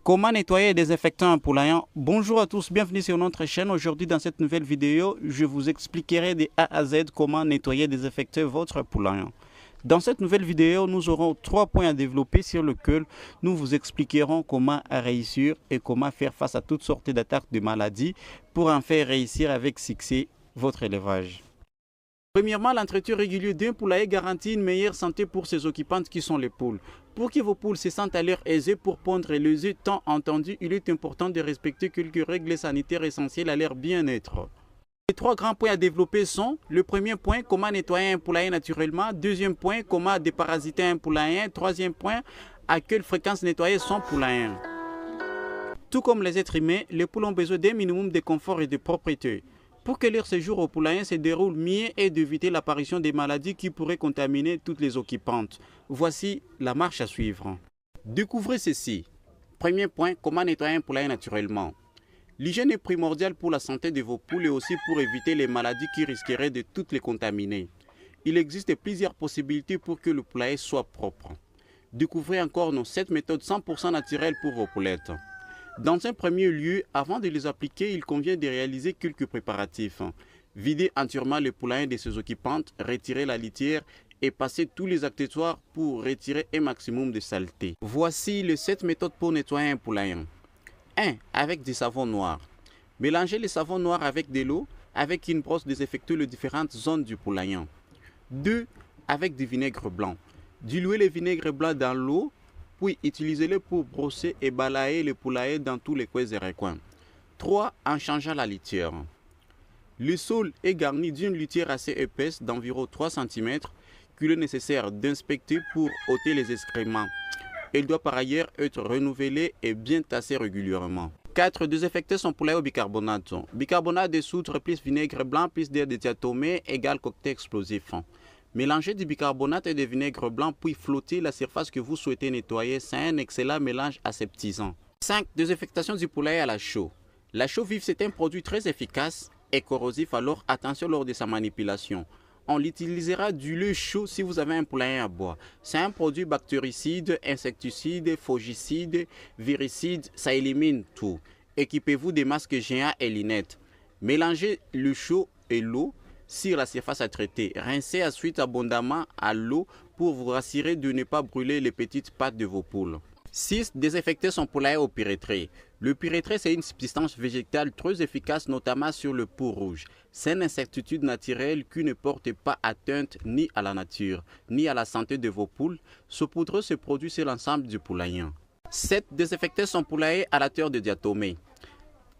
Comment nettoyer et désinfecter un poulailler? Bonjour à tous, bienvenue sur notre chaîne. Aujourd'hui dans cette nouvelle vidéo, je vous expliquerai de A à Z comment nettoyer et désinfecter votre poulailler. Dans cette nouvelle vidéo, nous aurons 3 points à développer sur lesquels nous vous expliquerons comment réussir et comment faire face à toutes sortes d'attaques de maladies pour en faire réussir avec succès votre élevage. Premièrement, l'entretien régulier d'un poulailler garantit une meilleure santé pour ses occupantes qui sont les poules. Pour que vos poules se sentent à l'air aisées pour pondre les œufs, tant entendu, il est important de respecter quelques règles sanitaires essentielles à leur bien-être. Les 3 grands points à développer sont: le premier point, comment nettoyer un poulailler naturellement; deuxième point, comment déparasiter un poulailler; troisième point, à quelle fréquence nettoyer son poulailler. Tout comme les êtres humains, les poules ont besoin d'un minimum de confort et de propreté. Pour que leur séjour au poulailler se déroule mieux et d'éviter l'apparition des maladies qui pourraient contaminer toutes les occupantes. Voici la marche à suivre. Découvrez ceci. Premier point, comment nettoyer un poulailler naturellement. L'hygiène est primordiale pour la santé de vos poules et aussi pour éviter les maladies qui risqueraient de toutes les contaminer. Il existe plusieurs possibilités pour que le poulailler soit propre. Découvrez encore nos 7 méthodes 100% naturelles pour vos poulettes. Dans un premier lieu, avant de les appliquer, il convient de réaliser quelques préparatifs. Vider entièrement le poulailler de ses occupantes, retirer la litière et passer tous les accessoires pour retirer un maximum de saleté. Voici les 7 méthodes pour nettoyer un poulailler. 1. Avec du savon noir. Mélangez le savon noir avec de l'eau. Avec une brosse, désinfectez les différentes zones du poulailler. 2. Avec du vinaigre blanc. Diluez le vinaigre blanc dans l'eau, puis utilisez-le pour brosser et balayer le poulailler dans tous les coins et recoins. 3. En changeant la litière. Le sol est garni d'une litière assez épaisse d'environ 3 cm qu'il est nécessaire d'inspecter pour ôter les excréments. Elle doit par ailleurs être renouvelée et bien tassée régulièrement. 4. Désinfecter son poulailler au bicarbonate. Bicarbonate de soude plus vinaigre blanc plus d'air de diatomée égale cocktail explosif. Mélangez du bicarbonate et du vinaigre blanc puis flottez la surface que vous souhaitez nettoyer. C'est un excellent mélange aseptisant. 5. Désinfectation du poulailler à la chaux. La chaux vive, c'est un produit très efficace et corrosif, alors attention lors de sa manipulation. On l'utilisera du lait chaud si vous avez un poulailler à bois. C'est un produit bactéricide, insecticide, fongicide, viricide, ça élimine tout. Équipez-vous des masques géants et lunettes. Mélangez le chaud et l'eau sur la surface à traiter. Rincez ensuite abondamment à l'eau pour vous rassurer de ne pas brûler les petites pattes de vos poules. 6. Désinfecter son poulailler au pyrétré. Le pyrétré, c'est une substance végétale très efficace, notamment sur le pou rouge. C'est une insecticide naturelle qui ne porte pas atteinte ni à la nature, ni à la santé de vos poules. Ce poudre se produit sur l'ensemble du poulailler. 7. Désinfecter son poulailler à la terre de diatomée.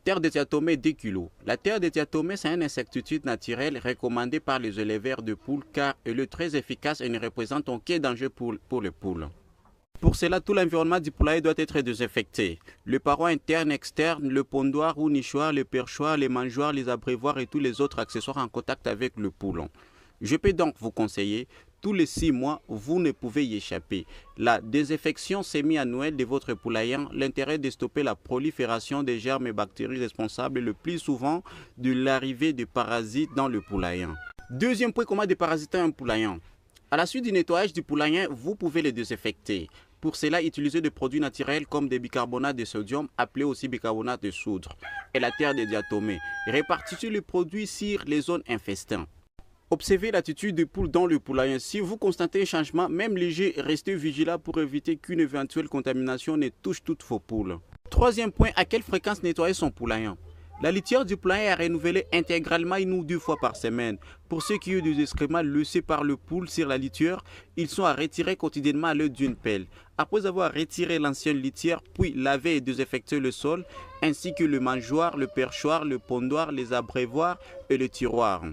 Terre de diatomée 2 kg. La terre de diatomée, c'est un insecticide naturel recommandé par les éleveurs de poules car elle est très efficace et ne représente aucun danger pour les poules. Pour cela, tout l'environnement du poulailler doit être désinfecté. Le paroi interne, externe, le pondoir ou nichoir, le perchoir, les mangeoires, les abreuvoirs et tous les autres accessoires en contact avec le poulon. Je peux donc vous conseiller, tous les 6 mois, vous ne pouvez y échapper. La désinfection semi-annuelle de votre poulailler, l'intérêt de stopper la prolifération des germes et bactéries responsables le plus souvent de l'arrivée de parasites dans le poulailler. Deuxième point, comment déparasiter un poulailler. À la suite du nettoyage du poulailler, vous pouvez le désinfecter. Pour cela, utilisez des produits naturels comme des bicarbonates de sodium, appelés aussi bicarbonate de soude, et la terre de diatomée. Répartissez le produit sur les zones infestées. Observez l'attitude des poules dans le poulailler. Si vous constatez un changement, même léger, restez vigilant pour éviter qu'une éventuelle contamination ne touche toutes vos poules. Troisième point, à quelle fréquence nettoyer son poulailler. La litière du poulailler est renouvelée intégralement 1 ou 2 fois par semaine. Pour ceux qui ont des excréments laissés par le poule sur la litière, ils sont à retirer quotidiennement à l'aide d'une pelle. Après avoir retiré l'ancienne litière, puis laver et désinfecter le sol, ainsi que le mangeoire, le perchoir, le pondoir, les abreuvoirs et le tiroir.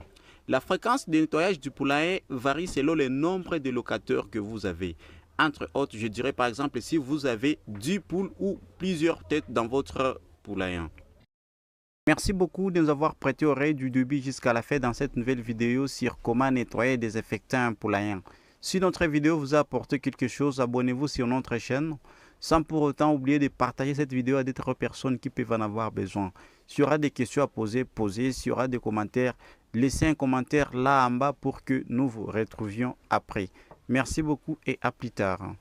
La fréquence de nettoyage du poulailler varie selon le nombre de locataires que vous avez. Entre autres, je dirais par exemple si vous avez 10 poules ou plusieurs têtes dans votre poulailler. Merci beaucoup de nous avoir prêté oreille du début jusqu'à la fin dans cette nouvelle vidéo sur comment nettoyer et désinfecter un poulailler. Si notre vidéo vous a apporté quelque chose, abonnez-vous sur notre chaîne sans pour autant oublier de partager cette vidéo à d'autres personnes qui peuvent en avoir besoin. S'il y aura des questions à poser, posez. S'il y aura des commentaires, laissez un commentaire là en bas pour que nous vous retrouvions après. Merci beaucoup et à plus tard.